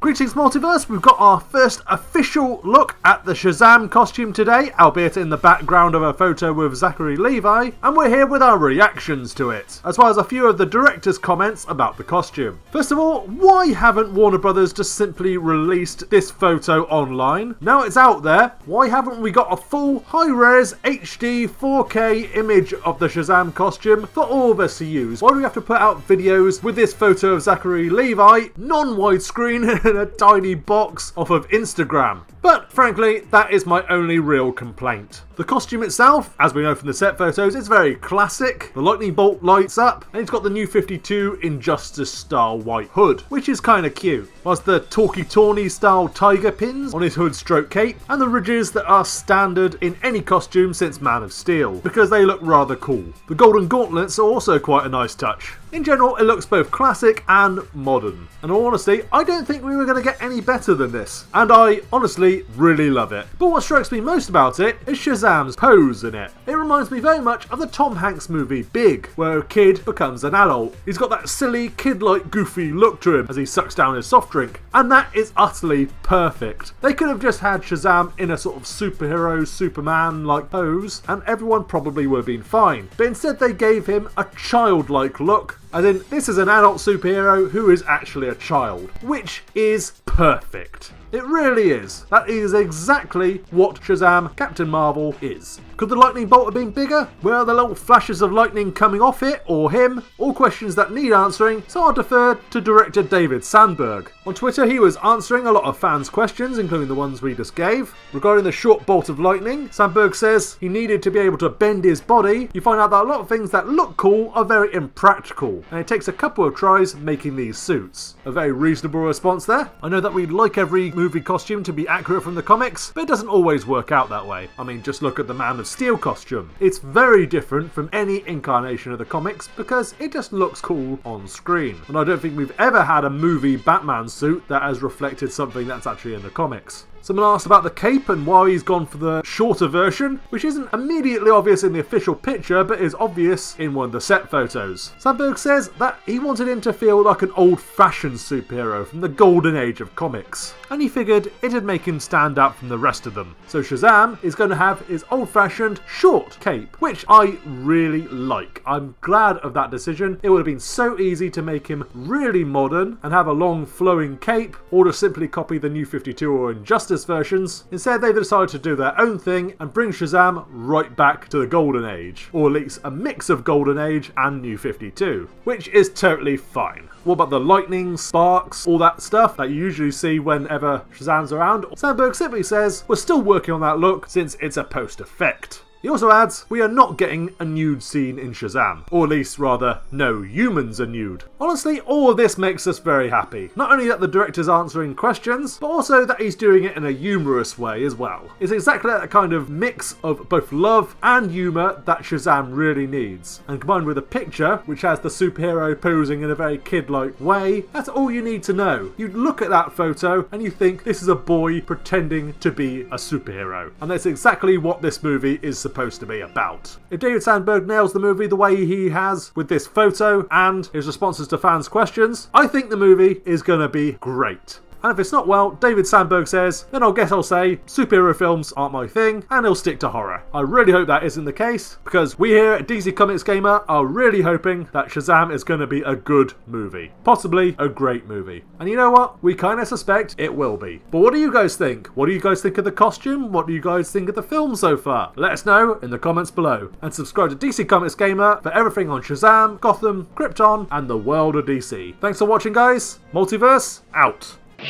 Greetings Multiverse, we've got our first official look at the Shazam costume today, albeit in the background of a photo with Zachary Levi, and we're here with our reactions to it, as well as a few of the director's comments about the costume. First of all, why haven't Warner Brothers just simply released this photo online? Now it's out there, why haven't we got a full high-res HD 4K image of the Shazam costume for all of us to use? Why do we have to put out videos with this photo of Zachary Levi, non-widescreen, in a tiny box off of Instagram? But frankly, that is my only real complaint. The costume itself, as we know from the set photos, is very classic. The lightning bolt lights up, and it's got the New 52 Injustice style white hood, which is kind of cute. Whilst the Talkie Tawny style tiger pins on his hood stroke cape, and the ridges that are standard in any costume since Man of Steel, because they look rather cool. The golden gauntlets are also quite a nice touch. In general, it looks both classic and modern. And in all honesty, I don't think we were going to get any better than this. And I honestly really love it. But what strikes me most about it is Shazam's pose in it. It reminds me very much of the Tom Hanks movie Big, where a kid becomes an adult. He's got that silly, kid-like, goofy look to him as he sucks down his soft drink. And that is utterly perfect. They could have just had Shazam in a sort of superhero, Superman-like pose, and everyone probably would have been fine. But instead they gave him a childlike look, as in, this is an adult superhero who is actually a child, which is perfect. It really is. That is exactly what Shazam Captain Marvel is. Could the lightning bolt have been bigger? Well, the little flashes of lightning coming off it, or him, all questions that need answering, so I'll defer to director David Sandberg. On Twitter, he was answering a lot of fans' questions, including the ones we just gave. Regarding the short bolt of lightning, Sandberg says he needed to be able to bend his body. You find out that a lot of things that look cool are very impractical, and it takes a couple of tries making these suits. A very reasonable response there. I know that we'd like every movie costume to be accurate from the comics, but it doesn't always work out that way. I mean, just look at the Man of Steel costume. It's very different from any incarnation of the comics because it just looks cool on screen. And I don't think we've ever had a movie Batman suit that has reflected something that's actually in the comics. Someone asked about the cape and why he's gone for the shorter version, which isn't immediately obvious in the official picture, but is obvious in one of the set photos. Sandberg says that he wanted him to feel like an old-fashioned superhero from the golden age of comics, and he figured it'd make him stand out from the rest of them. So Shazam is going to have his old-fashioned short cape, which I really like. I'm glad of that decision. It would have been so easy to make him really modern and have a long flowing cape, or to simply copy the New 52 or Injustice versions. Instead, they've decided to do their own thing and bring Shazam right back to the Golden Age, or at least a mix of Golden Age and New 52, which is totally fine. What about the lightning, sparks, all that stuff that you usually see whenever Shazam's around? Sandberg simply says, we're still working on that look since it's a post effect. He also adds, we are not getting a nude scene in Shazam, or at least rather, no humans are nude. Honestly, all of this makes us very happy. Not only that the director's answering questions, but also that he's doing it in a humorous way as well. It's exactly that kind of mix of both love and humour that Shazam really needs. And combined with a picture, which has the superhero posing in a very kid-like way, that's all you need to know. You look at that photo and you think this is a boy pretending to be a superhero. And that's exactly what this movie is supposed to be about. If David Sandberg nails the movie the way he has with this photo and his responses to fans' questions, I think the movie is going to be great. And if it's not, well, David Sandberg says, then I guess I'll say superhero films aren't my thing, and he'll stick to horror. I really hope that isn't the case, because we here at DC Comics Gamer are really hoping that Shazam is going to be a good movie. Possibly a great movie. And you know what? We kind of suspect it will be. But what do you guys think? What do you guys think of the costume? What do you guys think of the film so far? Let us know in the comments below. And subscribe to DC Comics Gamer for everything on Shazam, Gotham, Krypton, and the world of DC. Thanks for watching, guys. Multiverse, out. A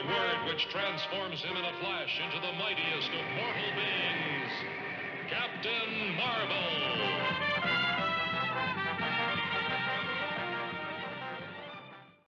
word which transforms him in a flash into the mightiest of mortal beings, Captain Marvel.